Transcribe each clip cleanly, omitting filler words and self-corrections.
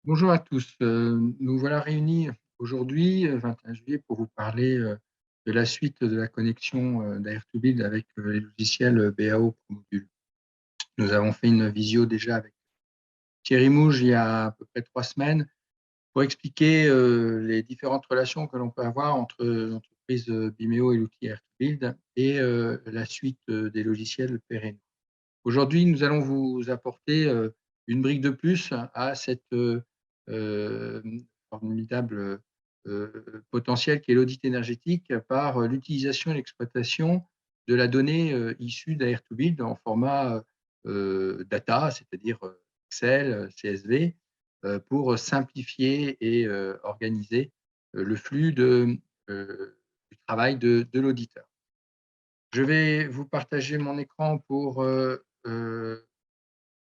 Bonjour à tous. Nous voilà réunis aujourd'hui, 21 juillet, pour vous parler de la suite de la connexion d'Air2Build avec les logiciels BAO ProModule. Nous avons fait une visio déjà avec Thierry Mouge il y a à peu près 3 semaines pour expliquer les différentes relations que l'on peut avoir entre l'entreprise Bimeo et l'outil Air2Build et la suite des logiciels pérennes. Aujourd'hui, nous allons vous apporter une brique de plus à cette euh, formidable potentiel qu'est l'audit énergétique par l'utilisation et l'exploitation de la donnée issue d'Air2Build en format data, c'est-à-dire Excel, CSV, pour simplifier et organiser le flux du travail de l'auditeur. Je vais vous partager mon écran pour faire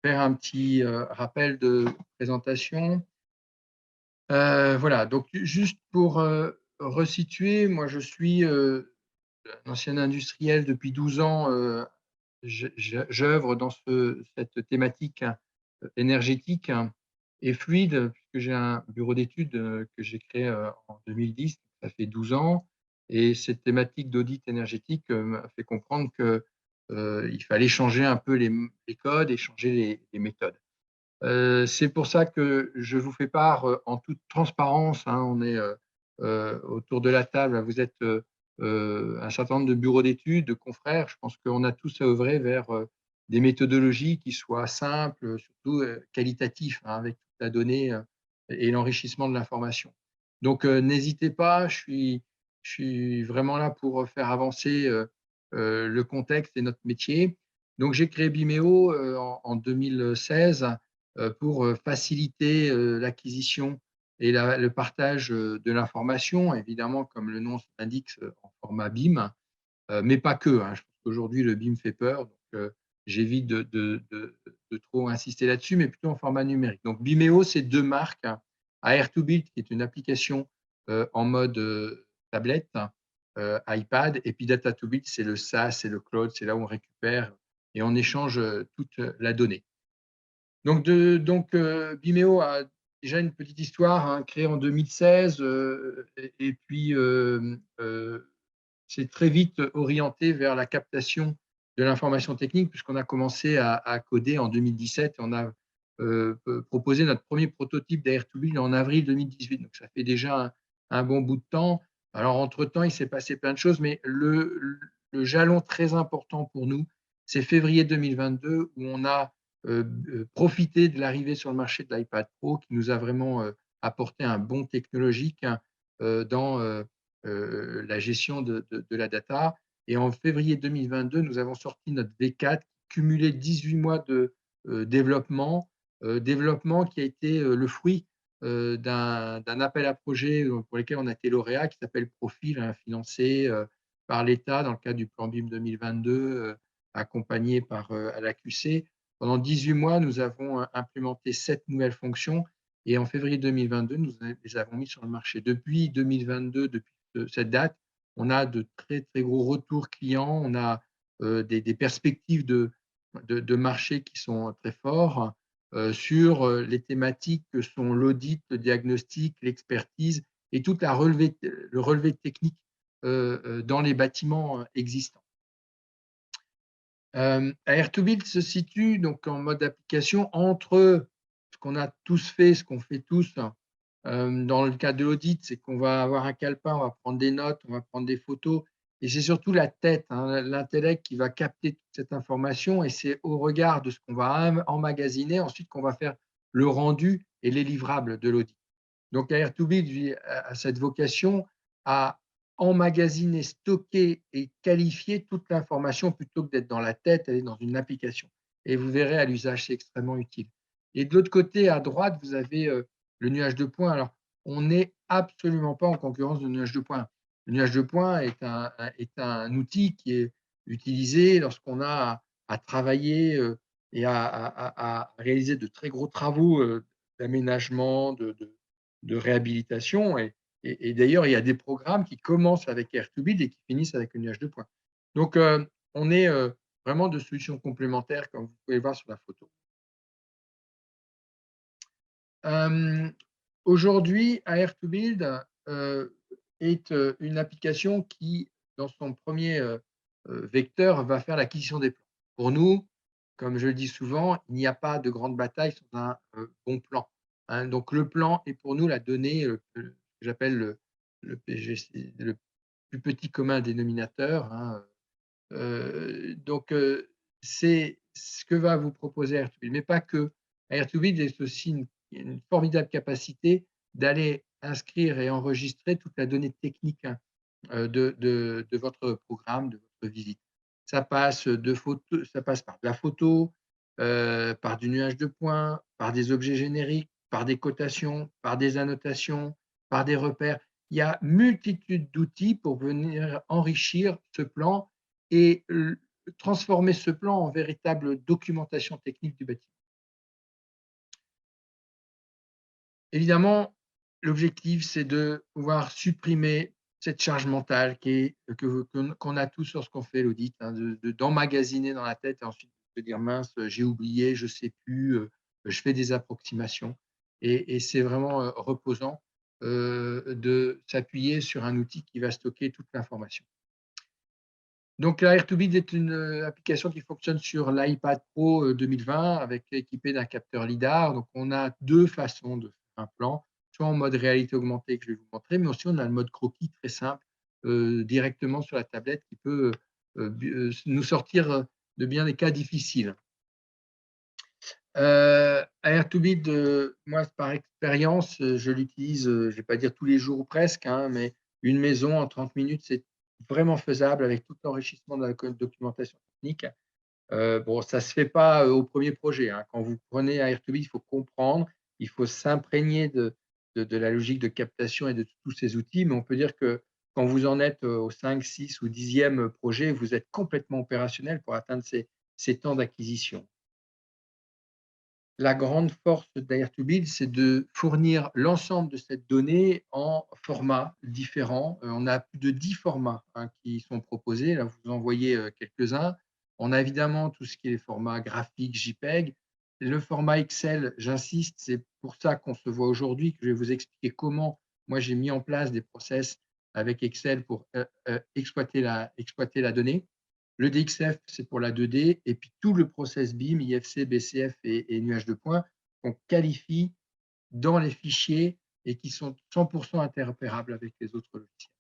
un petit rappel de présentation. Voilà, donc juste pour resituer, moi je suis un ancien industriel depuis 12 ans. J'œuvre dans cette thématique énergétique et fluide, puisque j'ai un bureau d'études que j'ai créé en 2010, ça fait 12 ans. Et cette thématique d'audit énergétique m'a fait comprendre qu'il fallait changer un peu les codes et changer les méthodes. C'est pour ça que je vous fais part en toute transparence, hein, on est autour de la table, vous êtes un certain nombre de bureaux d'études, de confrères. Je pense qu'on a tous à œuvrer vers des méthodologies qui soient simples, surtout qualitatives, hein, avec toute la donnée et l'enrichissement de l'information. Donc n'hésitez pas, je suis vraiment là pour faire avancer le contexte et notre métier. Donc j'ai créé Bimeo en 2016 pour faciliter l'acquisition et le partage de l'information, évidemment, comme le nom l'indique, en format BIM, mais pas que, hein. Je pense qu'aujourd'hui, le BIM fait peur, donc j'évite de trop insister là-dessus, mais plutôt en format numérique. Donc, Bimeo, c'est deux marques, hein. Air2Build, qui est une application en mode tablette, iPad, et puis Data2Build, c'est le SaaS, c'est le cloud, c'est là où on récupère et on échange toute la donnée. Donc, Bimeo a déjà une petite histoire, hein, créée en 2016, et puis s'est très vite orienté vers la captation de l'information technique, puisqu'on a commencé à coder en 2017 et on a proposé notre premier prototype d'Air2Build en avril 2018. Donc, ça fait déjà un bon bout de temps. Alors, entre-temps, il s'est passé plein de choses, mais le jalon très important pour nous, c'est février 2022, où on a profité de l'arrivée sur le marché de l'iPad Pro, qui nous a vraiment apporté un bond technologique, hein, dans la gestion de la data. Et en février 2022, nous avons sorti notre V4, qui cumulait 18 mois de développement qui a été le fruit d'un appel à projet pour lequel on a été lauréat, qui s'appelle Profil, hein, financé par l'État dans le cadre du plan BIM 2022, accompagné par à l'AQC. Pendant 18 mois, nous avons implémenté 7 nouvelles fonctions et en février 2022, nous les avons mis sur le marché. Depuis 2022, depuis cette date, on a de très, très gros retours clients, on a des perspectives de marché qui sont très forts sur les thématiques que sont l'audit, le diagnostic, l'expertise et toute le relevé technique dans les bâtiments existants. Air2Build se situe donc en mode application entre ce qu'on a tous fait, ce qu'on fait tous dans le cas de l'audit, c'est qu'on va avoir un calepin, on va prendre des notes, on va prendre des photos, et c'est surtout la tête, hein, l'intellect qui va capter toute cette information, et c'est au regard de ce qu'on va emmagasiner ensuite qu'on va faire le rendu et les livrables de l'audit. Donc Air2Build a cette vocation à emmagasiner, stocker et qualifier toute l'information plutôt que d'être dans la tête, elle est dans une application. Et vous verrez, à l'usage, c'est extrêmement utile. Et de l'autre côté, à droite, vous avez le nuage de points. Alors, on n'est absolument pas en concurrence du nuage de points. Le nuage de points est un outil qui est utilisé lorsqu'on a à travailler et à réaliser de très gros travaux d'aménagement, de réhabilitation. Et d'ailleurs, il y a des programmes qui commencent avec Air2Build et qui finissent avec le nuage de points. Donc, on est vraiment de solutions complémentaires, comme vous pouvez le voir sur la photo. Aujourd'hui, Air2Build est une application qui, dans son premier vecteur, va faire l'acquisition des plans. Pour nous, comme je le dis souvent, il n'y a pas de grande bataille sans un bon plan, hein. Donc le plan est pour nous la donnée, que j'appelle le PGC, le plus petit commun dénominateur, hein. C'est ce que va vous proposer Air2Build, mais pas que. Air2Build est aussi une formidable capacité d'aller inscrire et enregistrer toute la donnée technique, hein, de votre programme, de votre visite. Ça passe par de la photo, par du nuage de points, par des objets génériques, par des cotations, par des annotations, par des repères. Il y a multitude d'outils pour venir enrichir ce plan et transformer ce plan en véritable documentation technique du bâtiment. Évidemment, l'objectif, c'est de pouvoir supprimer cette charge mentale qu'on a tous lorsqu'on fait l'audit, hein, d'emmagasiner dans la tête et ensuite de se dire: «Mince, j'ai oublié, je ne sais plus, je fais des approximations», et c'est vraiment reposant de s'appuyer sur un outil qui va stocker toute l'information. Donc la Air2Build est une application qui fonctionne sur l'iPad Pro 2020, équipé d'un capteur lidar. Donc on a 2 façons de faire un plan, soit en mode réalité augmentée que je vais vous montrer, mais aussi on a le mode croquis très simple, directement sur la tablette qui peut, nous sortir de bien des cas difficiles. Air2Build, moi par expérience, je l'utilise, je ne vais pas dire tous les jours ou presque, hein, mais une maison en 30 minutes, c'est vraiment faisable avec tout l'enrichissement de la documentation technique. Bon, ça ne se fait pas au premier projet, hein. Quand vous prenez Air2Build, il faut comprendre, il faut s'imprégner de la logique de captation et de tous ces outils, mais on peut dire que quand vous en êtes au 5, 6 ou 10e projet, vous êtes complètement opérationnel pour atteindre ces temps d'acquisition. La grande force d'Air2Build, c'est de fournir l'ensemble de cette donnée en formats différents. On a plus de 10 formats, hein, qui sont proposés. Là, vous en voyez quelques-uns. On a évidemment tout ce qui est les formats graphiques, JPEG. Le format Excel, j'insiste, c'est pour ça qu'on se voit aujourd'hui, que je vais vous expliquer comment moi j'ai mis en place des process avec Excel pour exploiter la donnée. Le DXF, c'est pour la 2D, et puis tout le process BIM, IFC, BCF et nuage de points qu'on qualifie dans les fichiers et qui sont 100% interopérables avec les autres logiciels.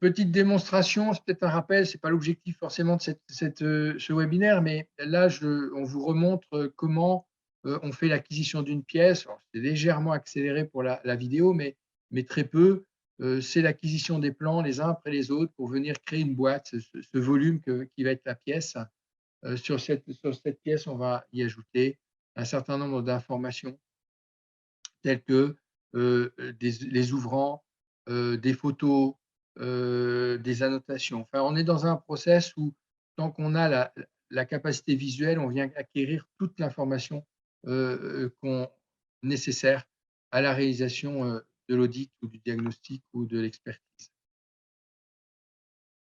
Petite démonstration, c'est peut-être un rappel, ce n'est pas l'objectif forcément de ce webinaire, mais là, on vous remontre comment on fait l'acquisition d'une pièce. C'est légèrement accéléré pour la vidéo, mais très peu. C'est l'acquisition des plans les uns après les autres pour venir créer une boîte, ce volume qui va être la pièce. Sur cette pièce, on va y ajouter un certain nombre d'informations telles que les ouvrants, des photos, des annotations. Enfin, on est dans un process où, tant qu'on a la capacité visuelle, on vient acquérir toute l'information nécessaire à la réalisation de l'audit ou du diagnostic ou de l'expertise.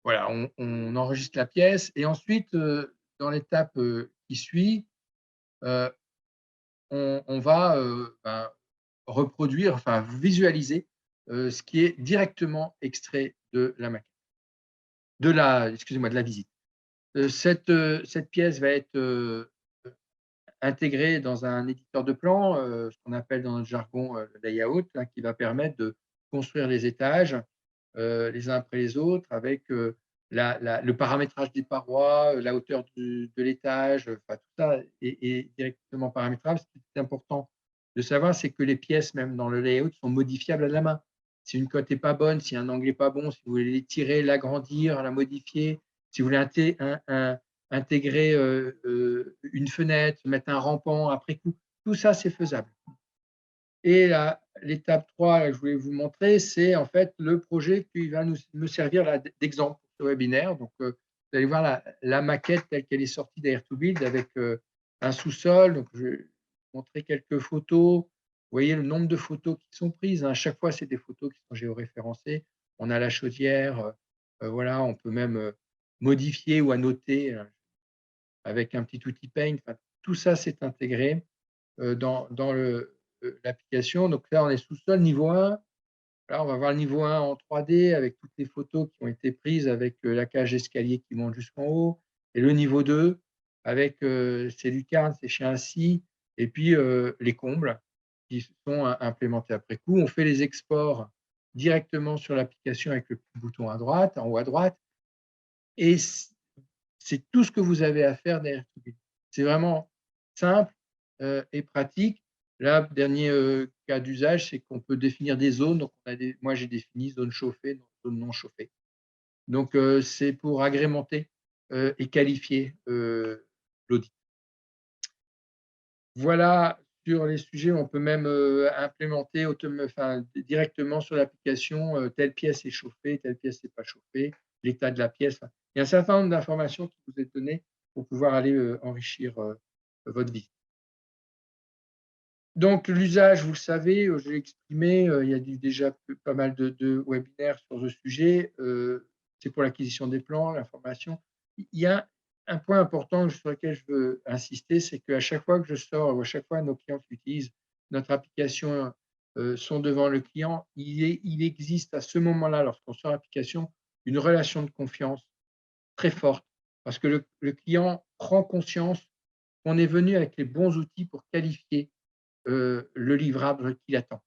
Voilà, on enregistre la pièce et ensuite, dans l'étape qui suit, euh, on va reproduire, enfin visualiser ce qui est directement extrait de la maquette, excusez-moi, de la visite. Cette pièce va être intégrée dans un éditeur de plan, ce qu'on appelle dans notre jargon le layout, hein, qui va permettre de construire les étages les uns après les autres avec le paramétrage des parois, la hauteur de l'étage, enfin, tout ça est directement paramétrable. Ce qui est important de savoir, c'est que les pièces, même dans le layout, sont modifiables à la main. Si une cote n'est pas bonne, si un angle n'est pas bon, si vous voulez l'étirer, l'agrandir, la modifier, si vous voulez intégrer une fenêtre, mettre un rampant après coup, tout ça, c'est faisable. Et l'étape 3 que je voulais vous montrer, c'est en fait le projet qui va me servir d'exemple pour ce webinaire. Donc, vous allez voir la maquette telle qu'elle est sortie d'Air2Build avec un sous-sol. Donc, je vais vous montrer quelques photos. Vous voyez le nombre de photos qui sont prises, hein. À chaque fois, c'est des photos qui sont géoréférencées. On a la chaudière. Voilà, on peut même modifier ou annoter avec un petit outil Paint. Enfin, tout ça, c'est intégré dans l'application. Donc là, on est sous-sol, niveau 1. Là, on va voir le niveau 1 en 3D avec toutes les photos qui ont été prises avec la cage d'escalier qui monte jusqu'en haut. Et le niveau 2 avec ces lucarnes, ces chiens assis, et puis les combles qui sont implémentés après coup. On fait les exports directement sur l'application avec le petit bouton à droite, en haut à droite. Et c'est tout ce que vous avez à faire derrière Toubib. C'est vraiment simple et pratique. Là, dernier cas d'usage, c'est qu'on peut définir des zones. Donc, moi, j'ai défini zone chauffée, zone non chauffée. Donc, c'est pour agrémenter et qualifier l'audit. Voilà sur les sujets où on peut même implémenter directement sur l'application telle pièce est chauffée, telle pièce n'est pas chauffée, l'état de la pièce. Il y a un certain nombre d'informations qui vous est donné pour pouvoir aller enrichir votre vie. Donc, l'usage, vous le savez, je l'ai exprimé, il y a déjà pas mal de webinaires sur ce sujet. C'est pour l'acquisition des plans, l'information. Il y a un point important sur lequel je veux insister, c'est qu'à chaque fois que je sors ou à chaque fois nos clients qui utilisent notre application sont devant le client, il existe à ce moment-là, lorsqu'on sort l'application, une relation de confiance très forte parce que le client prend conscience qu'on est venu avec les bons outils pour qualifier le livrable qu'il attend.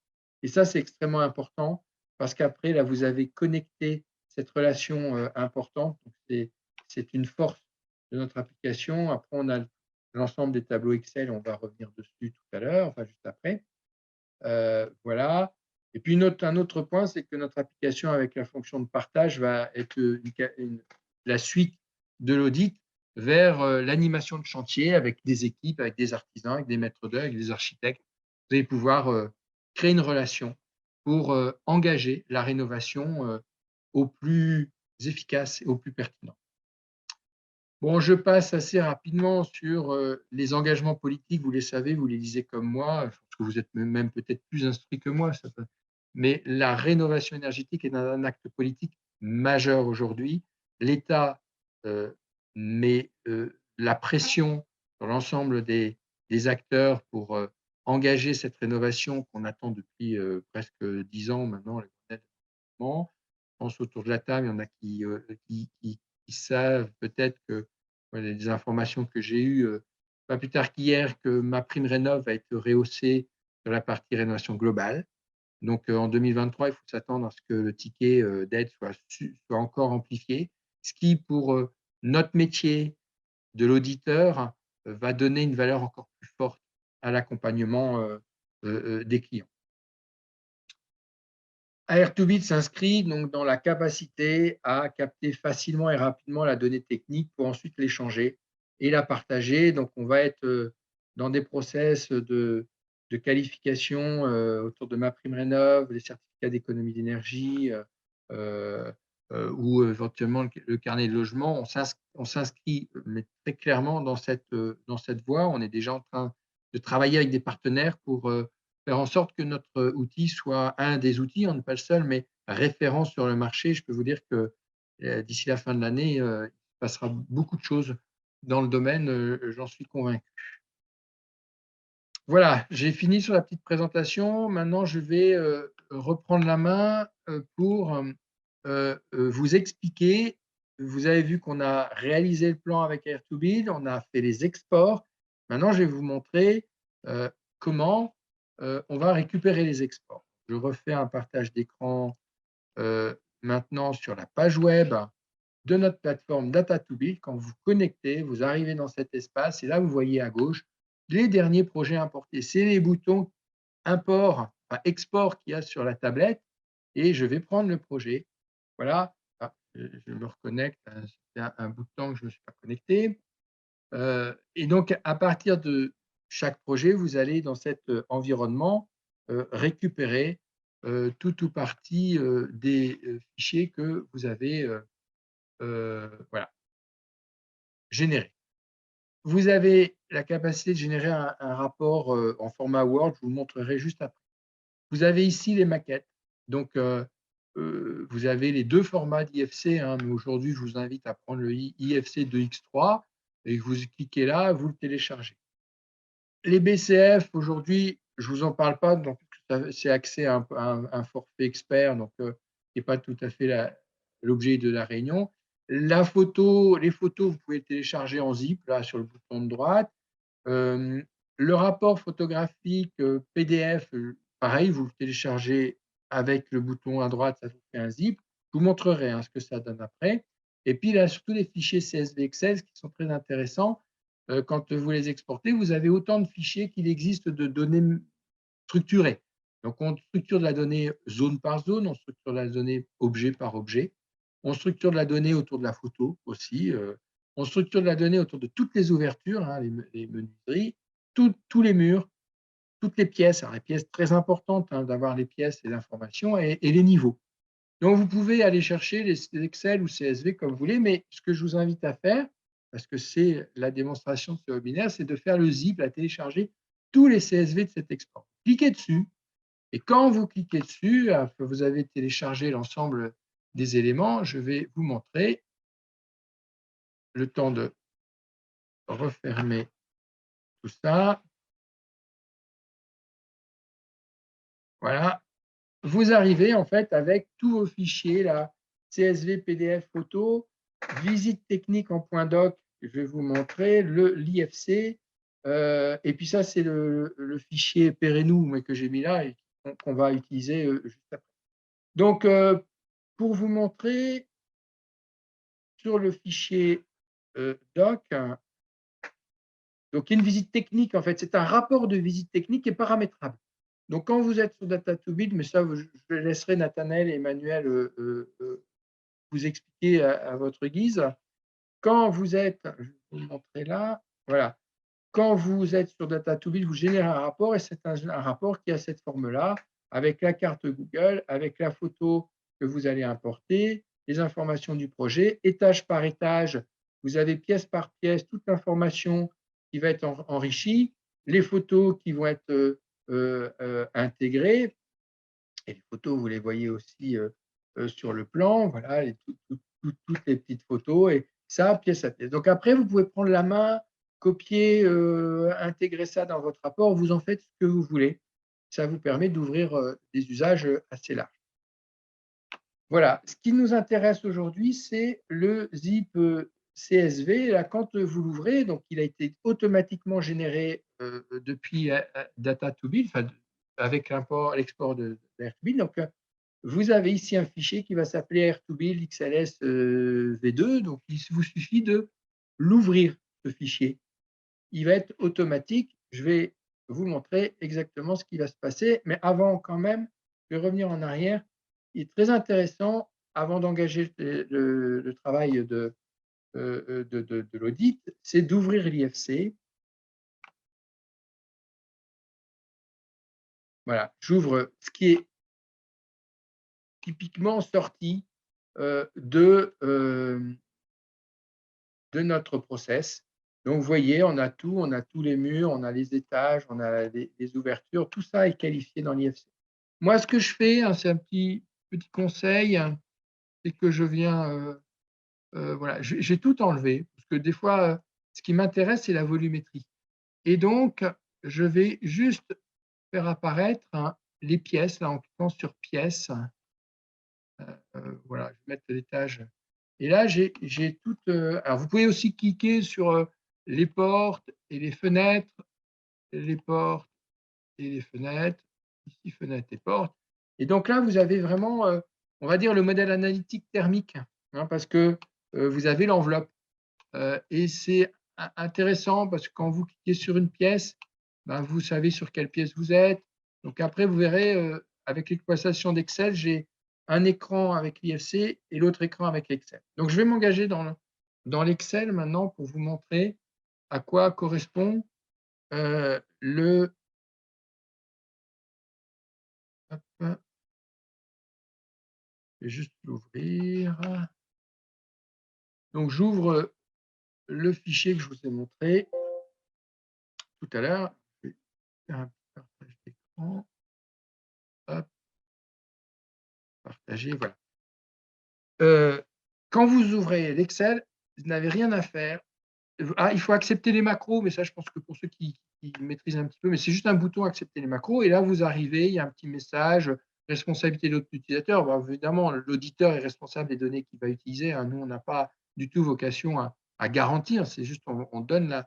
Et ça, c'est extrêmement important parce qu'après, là, vous avez connecté cette relation importante. C'est une force de notre application. Après, on a l'ensemble des tableaux Excel. On va revenir dessus tout à l'heure, enfin juste après. Voilà. Et puis, un autre point, c'est que notre application avec la fonction de partage va être la suite de l'audit vers l'animation de chantier avec des équipes, avec des artisans, avec des maîtres d'œuvre, avec des architectes. Vous allez pouvoir créer une relation pour engager la rénovation au plus efficace et au plus pertinent. Bon, je passe assez rapidement sur les engagements politiques. Vous les savez, vous les lisez comme moi. Je pense que vous êtes même peut-être plus instruit que moi. Mais la rénovation énergétique est un acte politique majeur aujourd'hui. L'État met la pression sur l'ensemble des acteurs pour engager cette rénovation qu'on attend depuis presque 10 ans maintenant. Je pense autour de la table, il y en a qui savent peut-être que les informations que j'ai eues, pas plus tard qu'hier, que MaPrimeRénov' va être rehaussée sur la partie rénovation globale. Donc, en 2023, il faut s'attendre à ce que le ticket d'aide soit encore amplifié, ce qui, pour notre métier de l'auditeur, va donner une valeur encore plus forte à l'accompagnement des clients. Air2Bit s'inscrit donc dans la capacité à capter facilement et rapidement la donnée technique pour ensuite l'échanger et la partager. Donc, on va être dans des process de qualification autour de MaPrimeRénov', les certificats d'économie d'énergie ou éventuellement le carnet de logement. On s'inscrit mais très clairement dans cette voie. On est déjà en train de travailler avec des partenaires pour faire en sorte que notre outil soit un des outils, on n'est pas le seul, mais référent sur le marché. Je peux vous dire que d'ici la fin de l'année, il se passera beaucoup de choses dans le domaine, j'en suis convaincu. Voilà, j'ai fini sur la petite présentation. Maintenant, je vais reprendre la main pour vous expliquer. Vous avez vu qu'on a réalisé le plan avec Air2Build, on a fait les exports. Maintenant, je vais vous montrer comment on va récupérer les exports. Je refais un partage d'écran maintenant sur la page web de notre plateforme Data2Build. Quand vous connectez, vous arrivez dans cet espace et là, vous voyez à gauche les derniers projets importés. C'est les boutons import, export qu'il y a sur la tablette et je vais prendre le projet. Voilà, je me reconnecte. C'est un bout de temps que je ne me suis pas connecté. Et donc, à partir de chaque projet, vous allez dans cet environnement récupérer tout ou partie des fichiers que vous avez voilà, générés. Vous avez la capacité de générer un rapport en format Word, je vous le montrerai juste après. Vous avez ici les maquettes. Donc, vous avez les deux formats d'IFC, hein, mais aujourd'hui, je vous invite à prendre le IFC 2X3 et vous cliquez là, vous le téléchargez. Les BCF, aujourd'hui, je ne vous en parle pas, donc c'est accès à un forfait expert, donc qui n'est pas tout à fait l'objet de la réunion. Les photos, vous pouvez télécharger en zip, là, sur le bouton de droite. Le rapport photographique PDF, pareil, vous le téléchargez avec le bouton à droite, ça vous fait un zip. Je vous montrerai ce que ça donne après. Et puis là, surtout les fichiers CSV Excel qui sont très intéressants. Quand vous les exportez, vous avez autant de fichiers qu'il existe de données structurées. Donc, on structure de la donnée zone par zone, on structure de la donnée objet par objet, on structure de la donnée autour de la photo aussi, on structure de la donnée autour de toutes les ouvertures, les menuiseries, tous les murs, toutes les pièces. Alors, les pièces très importantes d'avoir les pièces et l'information et les niveaux. Donc, vous pouvez aller chercher les Excel ou CSV comme vous voulez, mais ce que je vous invite à faire, parce que c'est la démonstration de ce webinaire, c'est de faire le zip, à télécharger tous les CSV de cet export. Cliquez dessus, et quand vous cliquez dessus, vous avez téléchargé l'ensemble des éléments, je vais vous montrer le temps de refermer tout ça. Voilà. Vous arrivez en fait avec tous vos fichiers, là, CSV, PDF, photo, visite technique en point doc, je vais vous montrer, l'IFC, et puis ça, c'est le fichier Perenou mais que j'ai mis là et qu'on va utiliser juste après. Donc, pour vous montrer, sur le fichier doc, donc il y a une visite technique, en fait, c'est un rapport de visite technique qui est paramétrable. Donc, quand vous êtes sur Data2Build, mais ça, je laisserai Nathanaël et Emmanuel vous expliquer à votre guise. Quand vous êtes, je vais vous montrer là, voilà. Quand vous êtes sur Data2Build, vous générez un rapport et c'est un rapport qui a cette forme-là, avec la carte Google, avec la photo que vous allez importer, les informations du projet, étage par étage, vous avez pièce par pièce toute l'information qui va être enrichie, les photos qui vont être intégrées, et les photos, vous les voyez aussi sur le plan, voilà, toutes les petites photos, et ça, pièce à pièce. Donc après, vous pouvez prendre la main, copier, intégrer ça dans votre rapport, vous en faites ce que vous voulez. Ça vous permet d'ouvrir des usages assez larges. Voilà, ce qui nous intéresse aujourd'hui, c'est le zip CSV. Là, quand vous l'ouvrez, donc il a été automatiquement généré depuis Data2Build, avec l'export de R2Build. Donc, vous avez ici un fichier qui va s'appeler R2Build XLS V2. Donc, il vous suffit de l'ouvrir, ce fichier. Il va être automatique. Je vais vous montrer exactement ce qui va se passer. Mais avant, quand même, je vais revenir en arrière. Il est très intéressant, avant d'engager le travail de l'audit, c'est d'ouvrir l'IFC. Voilà, j'ouvre ce qui est typiquement sorti de notre process. Donc, vous voyez, on a tout, on a tous les murs, on a les étages, on a les ouvertures, tout ça est qualifié dans l'IFC. Moi, ce que je fais, c'est un petit conseil, c'est que je viens, voilà, j'ai tout enlevé, parce que des fois, ce qui m'intéresse, c'est la volumétrie. Et donc, je vais juste faire apparaître les pièces, là, en cliquant sur pièces. Voilà, je vais mettre l'étage. Et là, j'ai toutes. Alors, vous pouvez aussi cliquer sur les portes et les fenêtres, les portes et les fenêtres, ici, fenêtres et portes. Et donc là, vous avez vraiment, on va dire, le modèle analytique thermique, parce que vous avez l'enveloppe. Et c'est intéressant parce que quand vous cliquez sur une pièce, ben, vous savez sur quelle pièce vous êtes. Donc après, vous verrez, avec l'exploitation d'Excel, j'ai un écran avec l'IFC et l'autre écran avec Excel. Donc je vais m'engager dans l'Excel maintenant pour vous montrer à quoi correspond le… Hop, je vais juste l'ouvrir. Donc j'ouvre le fichier que je vous ai montré tout à l'heure. Je vais faire un petit partage d'écran. Hop, partager, voilà. Quand vous ouvrez l'Excel, vous n'avez rien à faire. Il faut accepter les macros, mais ça, je pense que pour ceux qui qui maîtrisent un petit peu, mais c'est juste un bouton accepter les macros et là, vous arrivez, il y a un petit message, responsabilité de l'utilisateur. Bah, évidemment, l'auditeur est responsable des données qu'il va utiliser, hein. Nous, on n'a pas du tout vocation à garantir, c'est juste on donne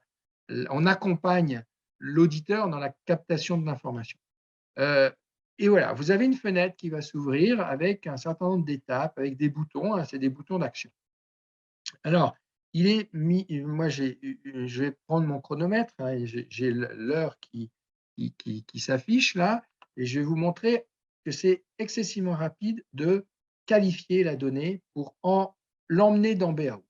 on accompagne l'auditeur dans la captation de l'information. Et voilà, vous avez une fenêtre qui va s'ouvrir avec un certain nombre d'étapes, avec des boutons, hein, c'est des boutons d'action. Alors, il est mis moi je vais prendre mon chronomètre, hein, et j'ai l'heure qui s'affiche là et je vais vous montrer que c'est excessivement rapide de qualifier la donnée pour l'emmener dans BAO.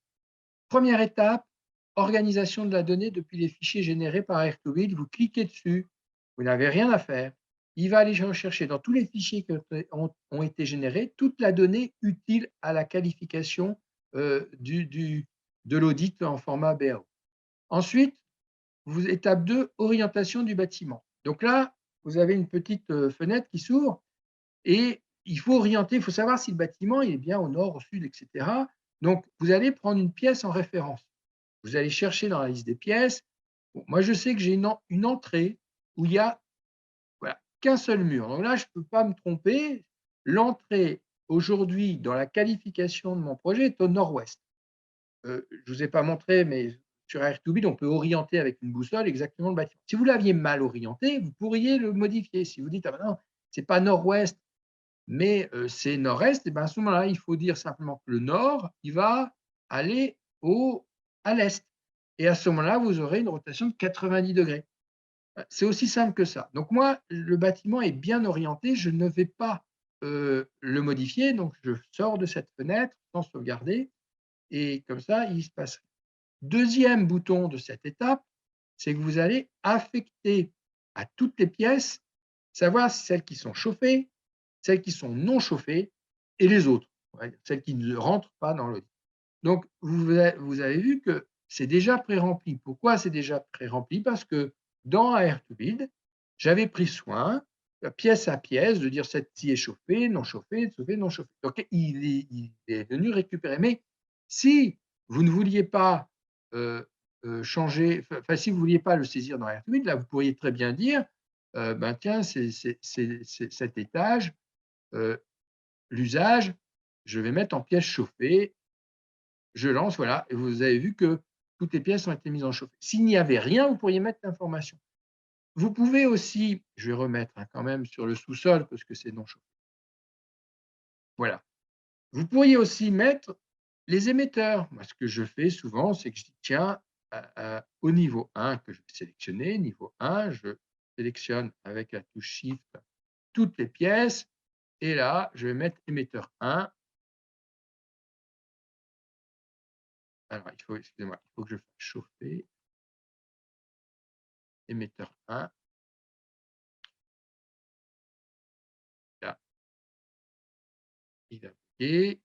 Première étape, organisation de la donnée depuis les fichiers générés par Airtobit. Vous cliquez dessus, vous n'avez rien à faire. Il va aller rechercher dans tous les fichiers qui ont été générés toute la donnée utile à la qualification de l'audit en format BAO. Ensuite, étape 2, orientation du bâtiment. Donc là, vous avez une petite fenêtre qui s'ouvre et il faut orienter, il faut savoir si le bâtiment il est bien au nord, au sud, etc. Donc, vous allez prendre une pièce en référence. Vous allez chercher dans la liste des pièces. Bon, moi, je sais que j'ai une entrée où il y a voilà, qu'un seul mur. Donc là, je ne peux pas me tromper. L'entrée, aujourd'hui, dans la qualification de mon projet, est au nord-ouest. Je ne vous ai pas montré, mais sur Airtobit, on peut orienter avec une boussole exactement le bâtiment. Si vous l'aviez mal orienté, vous pourriez le modifier. Si vous dites, ah ben non, ce n'est pas nord-ouest, mais c'est nord-est, et ben à ce moment-là, il faut dire simplement que le nord, il va aller à l'est. Et à ce moment-là, vous aurez une rotation de 90 degrés. C'est aussi simple que ça. Donc moi, le bâtiment est bien orienté, je ne vais pas le modifier, donc je sors de cette fenêtre sans sauvegarder, et comme ça, il se passe. Deuxième bouton de cette étape, c'est que vous allez affecter à toutes les pièces, savoir celles qui sont chauffées, celles qui sont non chauffées et les autres, celles qui ne rentrent pas dans l'audit. Donc, vous avez vu que c'est déjà pré-rempli. Pourquoi c'est déjà pré-rempli? Parce que dans Airtobid, j'avais pris soin, pièce à pièce, de dire celle-ci est chauffée, non chauffée, chauffée, non chauffée. Donc, il est venu récupérer. Mais si vous ne vouliez pas changer, enfin, si vous ne vouliez pas le saisir dans Airtobid, là, vous pourriez très bien dire, ben tiens, c'est cet étage, l'usage, je vais mettre en pièce chauffée, je lance, voilà, et vous avez vu que toutes les pièces ont été mises en chauffe. S'il n'y avait rien, vous pourriez mettre l'information. Vous pouvez aussi, je vais remettre quand même sur le sous-sol parce que c'est non chauffé. Voilà. Vous pourriez aussi mettre les émetteurs. Moi, ce que je fais souvent, c'est que je dis, tiens, au niveau 1 que je vais sélectionner, niveau 1, je sélectionne avec la touche Shift toutes les pièces. Et là, je vais mettre émetteur 1. Alors, excusez-moi, il faut que je fasse chauffer. Émetteur 1. Là, il va appliquer.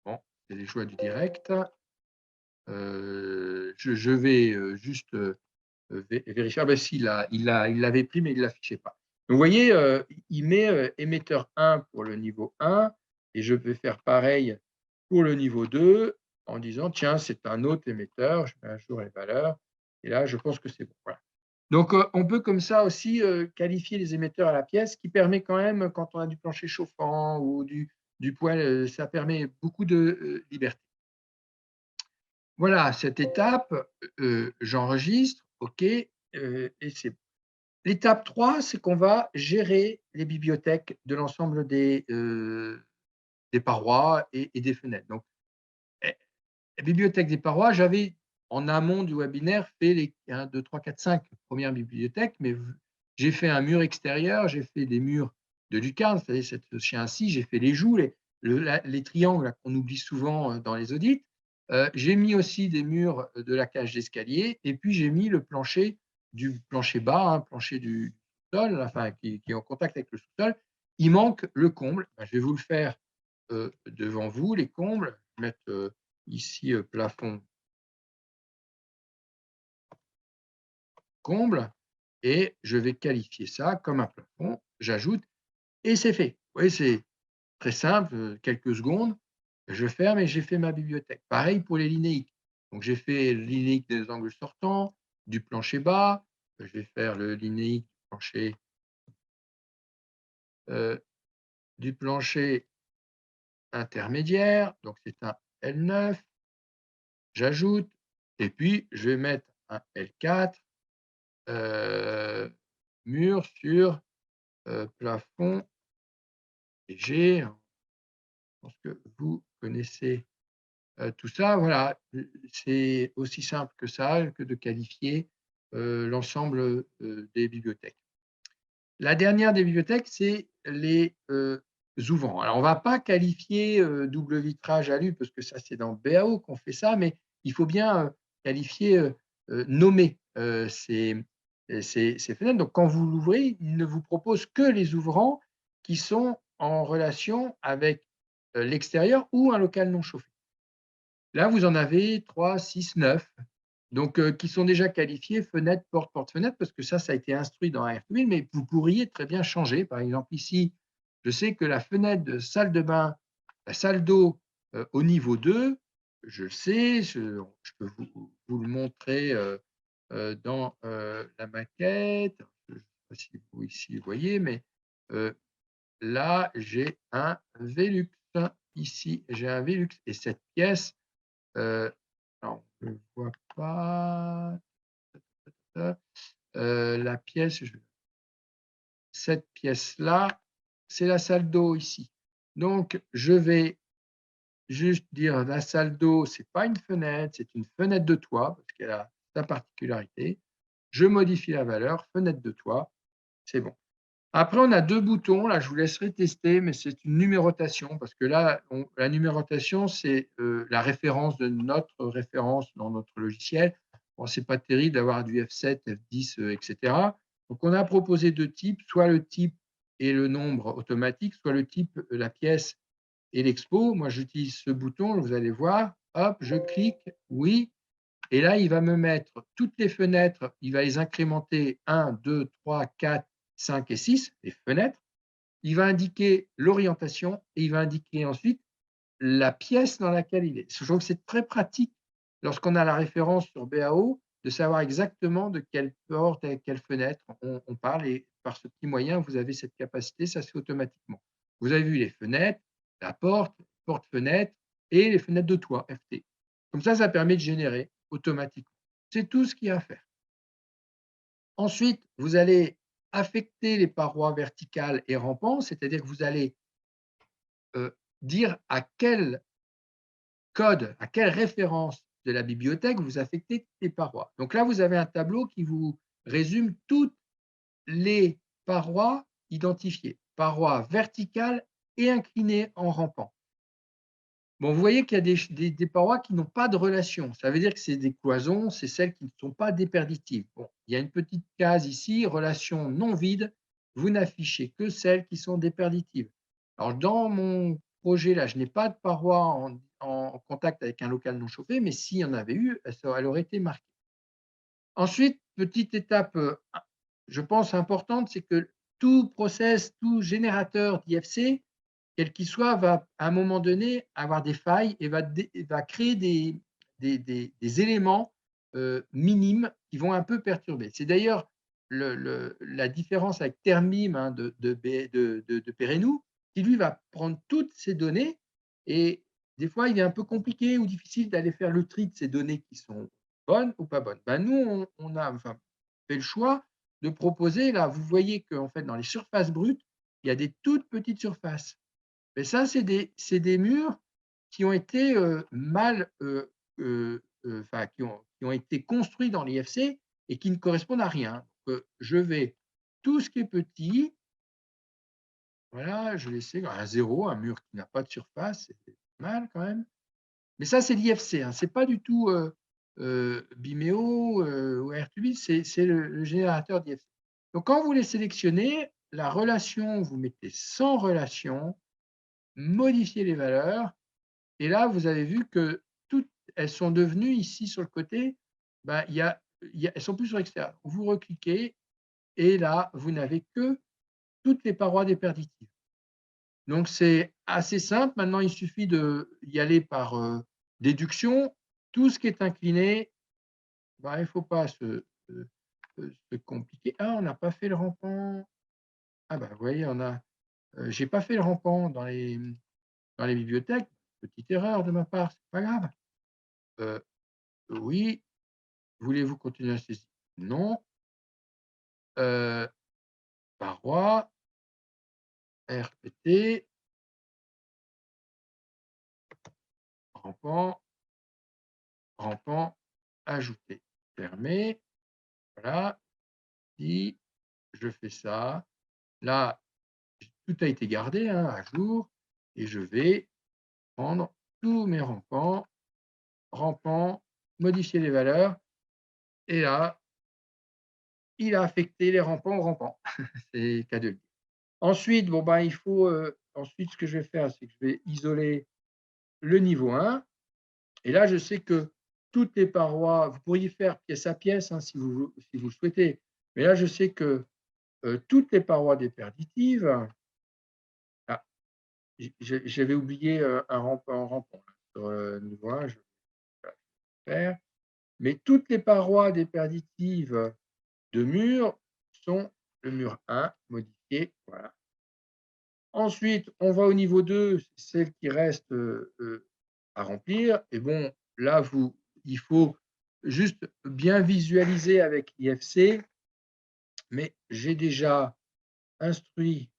Bon, c'est les joies du direct. Je vais juste vérifier. Ah ben, si, il l'avait pris, mais il ne l'affichait pas. Donc, vous voyez, il met émetteur 1 pour le niveau 1 et je vais faire pareil pour le niveau 2 en disant tiens, c'est un autre émetteur, je mets à jour les valeurs et là, je pense que c'est bon. Voilà. Donc, on peut comme ça aussi qualifier les émetteurs à la pièce, ce qui permet quand même, quand on a du plancher chauffant ou du poêle, ça permet beaucoup de liberté. Voilà, cette étape, j'enregistre, OK, et c'est l'étape 3, c'est qu'on va gérer les bibliothèques de l'ensemble des parois et des fenêtres. Donc, eh, la bibliothèque des parois, j'avais en amont du webinaire fait les 1, 2, 3, 4, 5 premières bibliothèques, mais j'ai fait un mur extérieur, j'ai fait des murs de lucarne, c'est-à-dire ce chien-ci, j'ai fait les joues, les triangles qu'on oublie souvent dans les audits. J'ai mis aussi des murs de la cage d'escalier et puis j'ai mis le plancher du plancher bas, hein, plancher du sol, enfin, qui est en contact avec le sous-sol. Il manque le comble. Ben, je vais vous le faire devant vous, les combles. Je vais mettre ici plafond comble et je vais qualifier ça comme un plafond. J'ajoute et c'est fait. Vous voyez, c'est très simple, quelques secondes. je ferme et j'ai fait ma bibliothèque. Pareil pour les linéiques. Donc j'ai fait le linéique des angles sortants, du plancher bas, je vais faire le linéique heu, du plancher intermédiaire, donc c'est un L9, j'ajoute et puis je vais mettre un L4, heu, mur sur, plafond léger. Je pense que vous connaissez, tout ça. Voilà, c'est aussi simple que ça, que de qualifier, l'ensemble, des bibliothèques. La dernière des bibliothèques, c'est les, ouvrants. Alors on ne va pas qualifier, double vitrage alu parce que ça c'est dans BAO qu'on fait ça, mais il faut bien, qualifier, nommer, ces fenêtres. Donc quand vous l'ouvrez, il ne vous propose que les ouvrants qui sont en relation avec, l'extérieur ou un local non chauffé. Là, vous en avez 3, 6, 9, donc qui sont déjà qualifiés fenêtre, porte, porte-fenêtre, parce que ça a été instruit dans AirTwin, mais vous pourriez très bien changer. Par exemple, ici, je sais que la fenêtre de salle de bain, la salle d'eau, au niveau 2, je le sais, je peux vous le montrer, dans, la maquette. Je ne sais pas si vous ici voyez, mais heu, là, j'ai un Velux. Ici, j'ai un Velux et cette pièce, alors je ne vois pas, la pièce, cette pièce-là, c'est la salle d'eau ici. Donc je vais juste dire la salle d'eau, c'est pas une fenêtre, c'est une fenêtre de toit parce qu'elle a sa particularité. Je modifie la valeur, fenêtre de toit, c'est bon. Après, on a 2 boutons, là, je vous laisserai tester, mais c'est une numérotation parce que là, la numérotation, c'est, la référence de notre référence dans notre logiciel. Bon, c'est pas terrible d'avoir du F7, F10, et cetera. Donc on a proposé 2 types, soit le type et le nombre automatique, soit le type, la pièce et l'expo. Moi, j'utilise ce bouton, vous allez voir, hop, je clique, oui, et là, il va me mettre toutes les fenêtres, il va les incrémenter 1, 2, 3, 4, 5 et 6, les fenêtres. Il va indiquer l'orientation et il va indiquer ensuite la pièce dans laquelle il est. Je trouve que c'est très pratique lorsqu'on a la référence sur BAO de savoir exactement de quelle porte et quelle fenêtre on parle, et par ce petit moyen, vous avez cette capacité, ça se fait automatiquement. Vous avez vu les fenêtres, la porte, porte-fenêtre et les fenêtres de toit, FT. Comme ça permet de générer automatiquement. C'est tout ce qu'il y a à faire. Ensuite, vous allez affecter les parois verticales et rampantes, c'est-à-dire que vous allez, dire à quel code, à quelle référence de la bibliothèque vous affectez les parois. Donc là, vous avez un tableau qui vous résume toutes les parois identifiées, parois verticales et inclinées en rampant. Bon, vous voyez qu'il y a des parois qui n'ont pas de relation. Ça veut dire que c'est des cloisons, c'est celles qui ne sont pas déperditives. Bon, il y a une petite case ici, relation non vide, vous n'affichez que celles qui sont déperditives. Alors dans mon projet là, je n'ai pas de paroi en contact avec un local non chauffé, mais s'il y en avait eu, elle aurait été marquée. Ensuite, petite étape, je pense importante, c'est que tout process, tout générateur d'IFC, quel qu'il soit, va à un moment donné avoir des failles et va créer des éléments, minimes qui vont un peu perturber. C'est d'ailleurs la différence avec Termime, hein, de Perenou, qui lui va prendre toutes ces données, et des fois, il est un peu compliqué ou difficile d'aller faire le tri de ces données qui sont bonnes ou pas bonnes. Ben, nous, on a enfin fait le choix de proposer là, vous voyez qu'en fait, dans les surfaces brutes, il y a des toutes petites surfaces. Mais ça, c'est des murs qui ont été, mal, enfin qui ont été construits dans l'IFC et qui ne correspondent à rien. Je vais tout ce qui est petit, voilà, je laissais un 0, un mur qui n'a pas de surface, c'est mal quand même. Mais ça, c'est l'IFC, hein, c'est pas du tout, Vimeo, ou Airtubis, c'est le générateur d'IFC. Donc quand vous les sélectionnez, la relation, vous mettez sans relation, modifiez les valeurs, et là, vous avez vu que toutes elles sont devenues ici sur le côté, bah, elles sont plus sur l'extérieur. Vous recliquez et là, vous n'avez que toutes les parois déperditives. Donc c'est assez simple. Maintenant, il suffit d'y aller par, déduction. Tout ce qui est incliné, bah, il ne faut pas se compliquer. Ah, on n'a pas fait le rampant. Ah bah, vous voyez, j'ai pas fait le rampant dans les bibliothèques. Petite erreur de ma part, c'est pas grave. Heu, oui, voulez-vous continuer à saisir? Non. Heu, Paroi, RPT, rampant, rampant, ajouter, fermer. Voilà. Si je fais ça, là, tout a été gardé, hein, à jour et je vais prendre tous mes rampants, rampants, modifier les valeurs et là, il a affecté les rampants aux rampants. C'est cas de le dire. Ensuite, bon, ben, il faut, ensuite ce que je vais faire, c'est que je vais isoler le niveau 1 et là, je sais que toutes les parois vous pourriez faire pièce à pièce, hein, si vous le souhaitez, mais là, je sais que, toutes les parois déperditives. Ah, j'avais oublié, un rampant là, sur, niveau 1, je vais le faire, mais toutes les parois déperditives de mur sont le mur 1 modifié, voilà. Ensuite, on va au niveau 2, c'est celle qui reste, à remplir et bon, là, il faut juste bien visualiser avec IFC, mais j'ai déjà instruit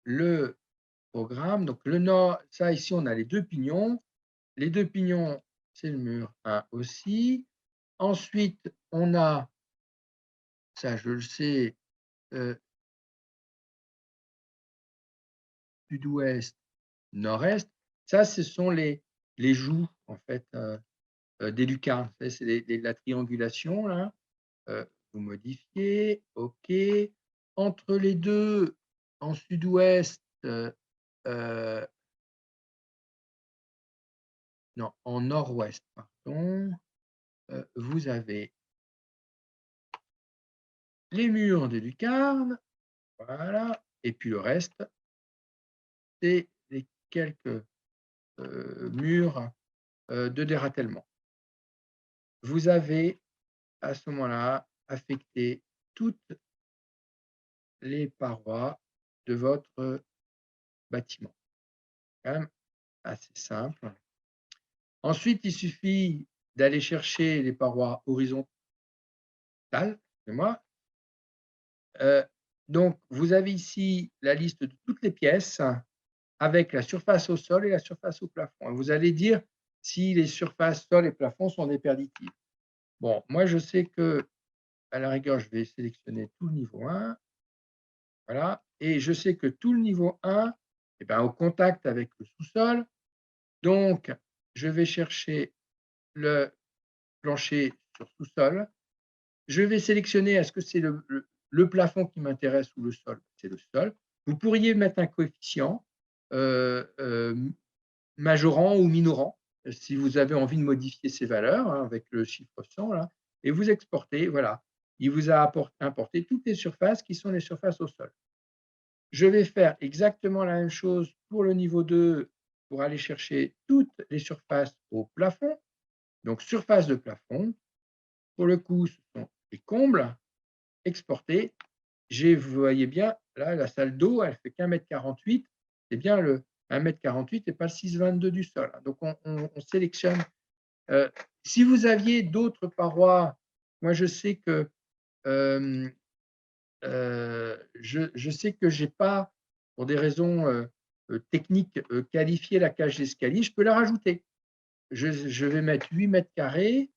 le programme, donc le nord ça ici, on a les 2 pignons. Les 2 pignons, c'est le mur 1 aussi. Ensuite, on a, ça je le sais, heu, sud-ouest, nord-est. Ça, ce sont les joues en fait, des lucarnes. Vous savez, c'est la triangulation là. Vous modifiez, OK. Entre les 2, en sud-ouest, heu, non, en nord-ouest, pardon, vous avez les murs des lucarnes, voilà, et puis le reste, c'est les quelques, murs, de dératèlement. Vous avez, à ce moment-là, affecté toutes les parois de votre bâtiment. Quand même assez simple. Ensuite, il suffit d'aller chercher les parois horizontales, excusez-moi. Heu, donc vous avez ici la liste de toutes les pièces avec la surface au sol et la surface au plafond. Vous allez dire si les surfaces sol et plafond sont déperditives. Bon, moi je sais qu'à la rigueur, je vais sélectionner tout le niveau 1, voilà, et je sais que tout le niveau 1 et ben, au contact avec le sous-sol, donc je vais chercher le plancher sur sous-sol. Je vais sélectionner, est-ce que c'est le plafond qui m'intéresse ou le sol? C'est le sol. Vous pourriez mettre un coefficient, hem, majorant ou minorant, si vous avez envie de modifier ces valeurs, hein, avec le chiffre 100 là et vous exportez, voilà. Il vous a importé toutes les surfaces qui sont les surfaces au sol. Je vais faire exactement la même chose pour le niveau 2 pour aller chercher toutes les surfaces au plafond. Donc surface de plafond, pour le coup, ce sont les combles. Exporter. Vous voyez bien, là, la salle d'eau, elle fait qu'1,48 m. C'est bien le 1,48 m et pas le 6,22 du sol, hein. Donc on sélectionne. Heu, Si vous aviez d'autres parois, moi je sais que, hem, je sais que j'ai pas, pour des raisons, techniques, qualifié la cage d'escalier, je peux la rajouter. Je vais mettre 8 m²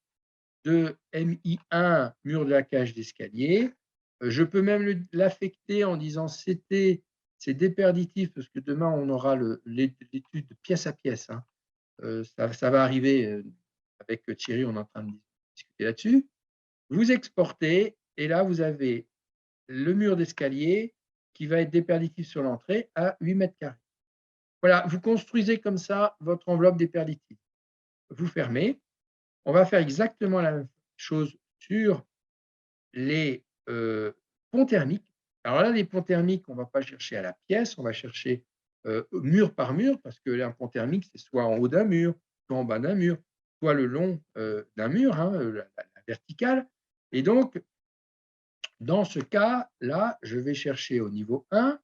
de MI1, mur de la cage d'escalier. Je peux même l'affecter en disant c'est déperditif parce que demain on aura l'étude pièce à pièce, hein. Ça va arriver, avec Thierry, on est en train de discuter là-dessus. Vous exportez et là vous avez le mur d'escalier qui va être déperditif sur l'entrée à 8 m². Voilà, vous construisez comme ça votre enveloppe déperditive. Vous fermez. On va faire exactement la même chose sur les, ponts thermiques. Alors là, les ponts thermiques, on ne va pas chercher à la pièce, on va chercher mur par mur, parce que un pont thermique, c'est soit en haut d'un mur, soit en bas d'un mur, soit le long d'un mur, hein, la verticale. Et donc, dans ce cas-là, je vais chercher au niveau 1.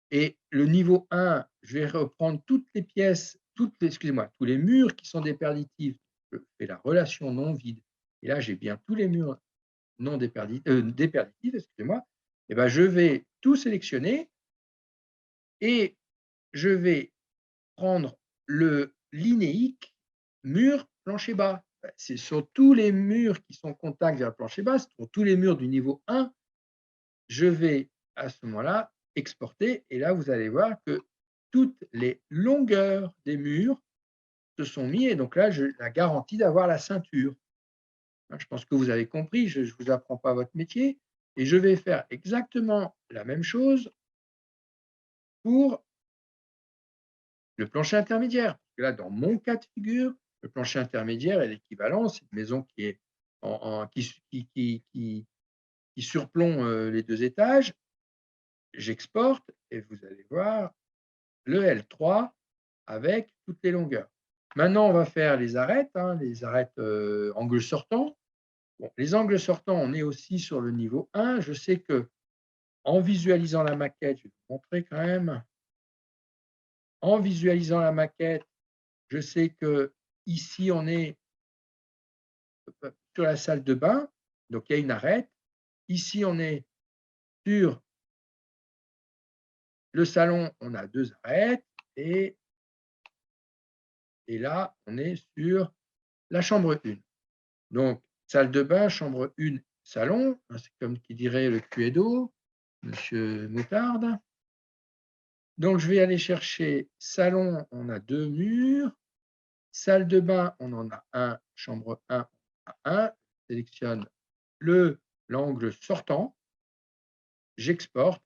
Et le niveau 1, je vais reprendre toutes les pièces, excusez-moi, tous les murs qui sont déperditifs. Je fais la relation non vide. Et là, j'ai bien tous les murs non déperditifs, excusez-moi. Et ben, je vais tout sélectionner et je vais prendre le linéique mur plancher bas. C'est sur tous les murs qui sont contact vers le plancher bas, sur tous les murs du niveau 1, je vais à ce moment-là exporter et là, vous allez voir que toutes les longueurs des murs se sont mis et donc là, je la garantie d'avoir la ceinture. Je pense que vous avez compris, je ne vous apprends pas votre métier et je vais faire exactement la même chose pour le plancher intermédiaire. Parce que là, dans mon cas de figure, le plancher intermédiaire est l'équivalent, c'est une maison qui est qui surplombe les 2 étages. J'exporte et vous allez voir le L3 avec toutes les longueurs. Maintenant, on va faire les arêtes, hein, les arêtes angles sortants. Bon, les angles sortants, on est aussi sur le niveau 1. Je sais que en visualisant la maquette, je vais vous montrer quand même. En visualisant la maquette, je sais que ici on est sur la salle de bain, donc il y a une arête. Ici, on est sur le salon, on a 2 arêtes et là, on est sur la chambre 1. Donc, salle de bain, chambre 1, salon, hein, c'est comme qui dirait le Cluedo, monsieur Moutarde. Donc, je vais aller chercher salon, on a 2 murs. Salle de bain, on en a 1, chambre 1, on a 1. Je sélectionne l'angle sortant, j'exporte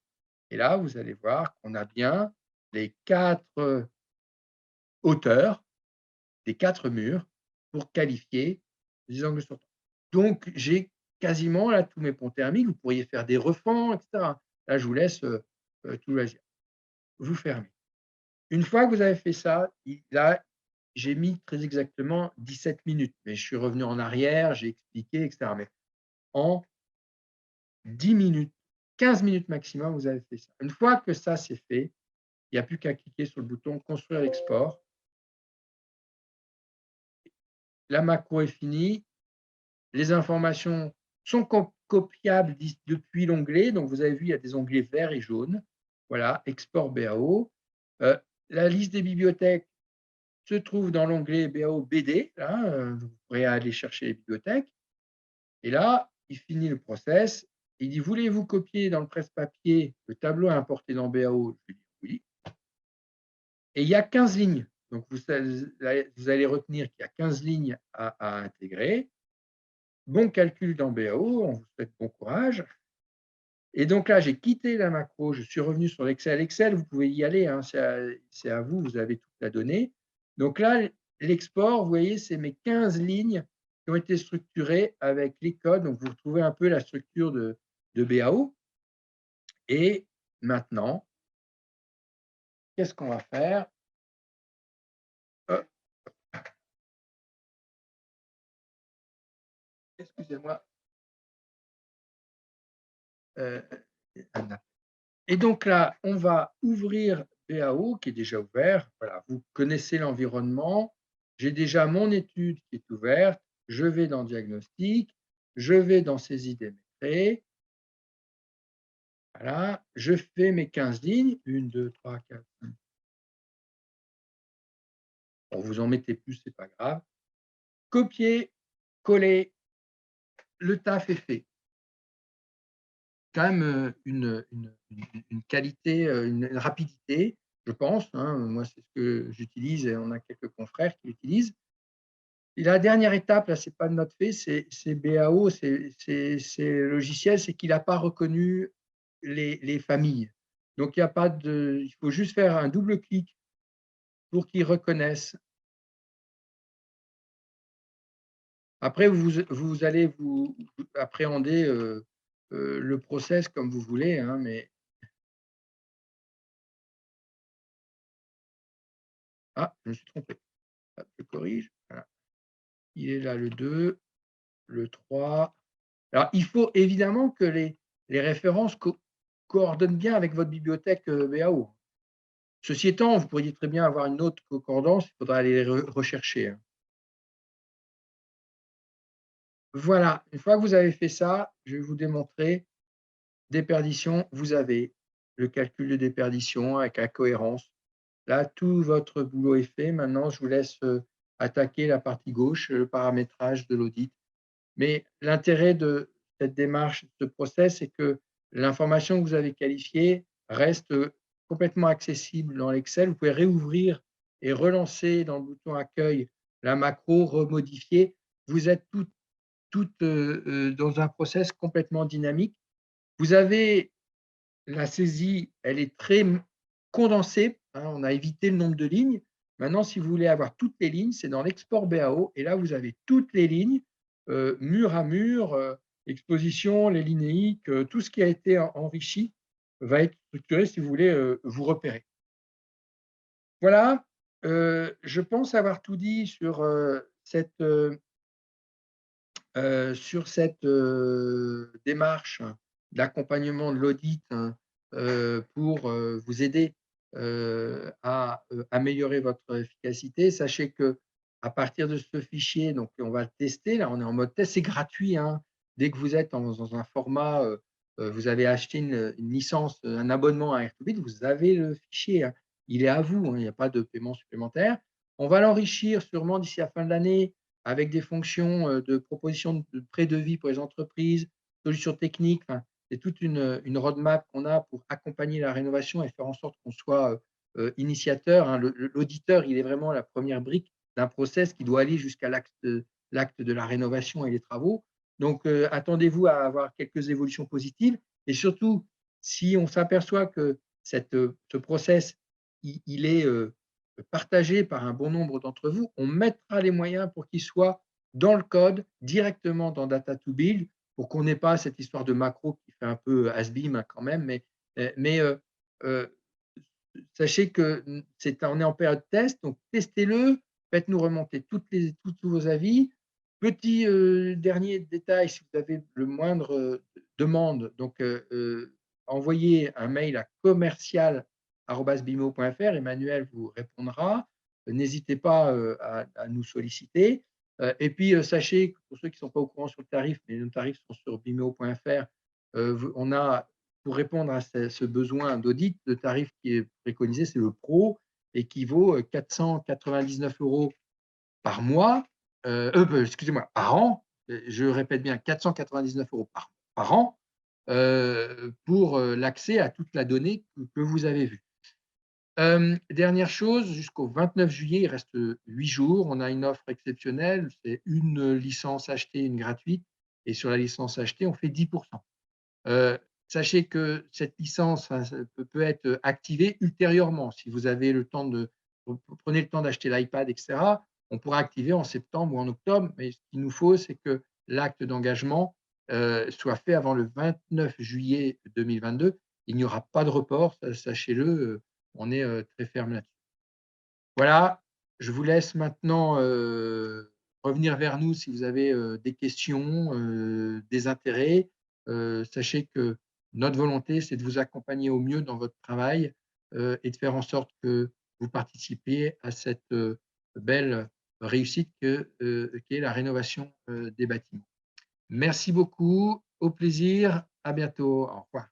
et là, vous allez voir qu'on a bien les 4 hauteurs des 4 murs pour qualifier les angles sortants. Donc, j'ai quasiment là tous mes ponts thermiques. Vous pourriez faire des refends, etc. Là, je vous laisse tout loisir. Vous fermez. Une fois que vous avez fait ça, là, j'ai mis très exactement 17 minutes, mais je suis revenu en arrière, j'ai expliqué, etc. Mais en 10 minutes, 15 minutes maximum, vous avez fait ça. Une fois que ça, c'est fait, il n'y a plus qu'à cliquer sur le bouton construire l'export. La macro est finie. Les informations sont copiables depuis l'onglet. Donc, vous avez vu, il y a des onglets verts et jaunes. Voilà, export BAO. La liste des bibliothèques se trouve dans l'onglet BAO BD. Là, vous pourrez aller chercher les bibliothèques. Et là, il finit le process. Il dit, voulez-vous copier dans le presse-papier le tableau à importer dans BAO? Je lui dis oui. Et il y a 15 lignes. Donc, vous allez retenir qu'il y a 15 lignes à intégrer. Bon calcul dans BAO, on vous souhaite bon courage. Et donc là, j'ai quitté la macro, je suis revenu sur l'Excel. Excel, vous pouvez y aller, hein, c'est à vous, vous avez toute la donnée. Donc là, l'export, vous voyez, c'est mes 15 lignes qui ont été structurées avec les codes. Donc, vous retrouvez un peu la structure de BAO. Et maintenant, qu'est-ce qu'on va faire? Excusez-moi. Et donc là, on va ouvrir BAO qui est déjà ouvert. Voilà, vous connaissez l'environnement. J'ai déjà mon étude qui est ouverte. Je vais dans diagnostic. Je vais dans saisie des métrés. Voilà, je fais mes 15 lignes. 1, 2, 3, 4, 5. Bon, vous en mettez plus, ce n'est pas grave. Copier, coller, le taf est fait. Quand même une qualité, une rapidité, je pense, hein. Moi, c'est ce que j'utilise et on a quelques confrères qui l'utilisent. Et la dernière étape, là, ce n'est pas de notre fait, c'est BAO, c'est le logiciel, c'est qu'il n'a pas reconnu les familles. Donc, il faut juste faire un double clic pour qu'il reconnaisse. Après, vous allez vous appréhender le process comme vous voulez, hein, mais ah, je me suis trompé. Hop, je corrige, voilà. Il est là le 2, le 3. Alors il faut évidemment que les références coordonnent bien avec votre bibliothèque, BAO. Ceci étant, vous pourriez très bien avoir une autre concordance, il faudra aller les rechercher, hein. Voilà, une fois que vous avez fait ça, je vais vous démontrer déperdition, vous avez le calcul de déperdition avec la cohérence. Là, tout votre boulot est fait. Maintenant, je vous laisse, attaquer la partie gauche, le paramétrage de l'audit. Mais l'intérêt de cette démarche, de ce process, c'est que l'information que vous avez qualifiée reste, complètement accessible dans l'Excel. Vous pouvez réouvrir et relancer dans le bouton accueil la macro, remodifier. Vous êtes toutes, dans un process complètement dynamique. Vous avez la saisie, elle est très condensée, hein, on a évité le nombre de lignes. Maintenant, si vous voulez avoir toutes les lignes, c'est dans l'export BAO et là, vous avez toutes les lignes, mur à mur, exposition, les linéiques, tout ce qui a été enrichi va être structuré si vous voulez, vous repérer. Voilà, je pense avoir tout dit sur cette, démarche d'accompagnement de l'audit, hein, pour, vous aider, à, améliorer votre efficacité. Sachez qu'à partir de ce fichier, donc on va le tester, là, on est en mode test, c'est gratuit, hein. Dès que vous êtes dans un format, vous avez acheté une licence, un abonnement à Airtobit, vous avez le fichier, hein. Il est à vous, hein, il n'y a pas de paiement supplémentaire. On va l'enrichir sûrement d'ici la fin de l'année avec des fonctions, de proposition de pré-devis pour les entreprises, solutions techniques, enfin, c'est toute une roadmap qu'on a pour accompagner la rénovation et faire en sorte qu'on soit, initiateur, hein. L'auditeur, il est vraiment la première brique d'un process qui doit aller jusqu'à l'acte de la rénovation et les travaux. Donc, attendez-vous à avoir quelques évolutions positives et surtout, si on s'aperçoit que ce process, il est, partagé par un bon nombre d'entre vous, on mettra les moyens pour qu'il soit dans le code, directement dans Data to Build, pour qu'on n'ait pas cette histoire de macro qui fait un peu has-been, hein, quand même. Mais heu, sachez que on est en période test, donc testez-le, faites-nous remonter tous vos avis. Petit, dernier détail, si vous avez le moindre, demande, donc envoyez un mail à commercial@bimo.fr, Emmanuel vous répondra. N'hésitez pas, à nous solliciter, et puis, sachez que pour ceux qui ne sont pas au courant sur le tarif, mais nos tarifs sont sur bimeo.fr, on a pour répondre à ce besoin d'audit, le tarif qui est préconisé, c'est le pro et qui vaut, 499 € par mois, excusez-moi, par an, je répète bien 499 € par an, pour, l'accès à toute la donnée que vous avez vue. Dernière chose, jusqu'au 29 juillet, il reste, 8 jours. On a une offre exceptionnelle, c'est une licence achetée, une gratuite et sur la licence achetée, on fait 10. Heu, Sachez que cette licence, enfin, ça peut être activée ultérieurement. Si vous avez le temps prenez le temps d'acheter l'iPad et cetera, on pourra activer en septembre ou en octobre, mais ce qu'il nous faut, c'est que l'acte d'engagement, soit fait avant le 29 juillet 2022. Il n'y aura pas de report, sachez-le, on est, très ferme là-dessus. Voilà, je vous laisse maintenant, revenir vers nous si vous avez, des questions, des intérêts. Sachez que notre volonté, c'est de vous accompagner au mieux dans votre travail, et de faire en sorte que vous participiez à cette, belle réussite qu'est la rénovation, des bâtiments. Merci beaucoup, au plaisir, à bientôt, au revoir.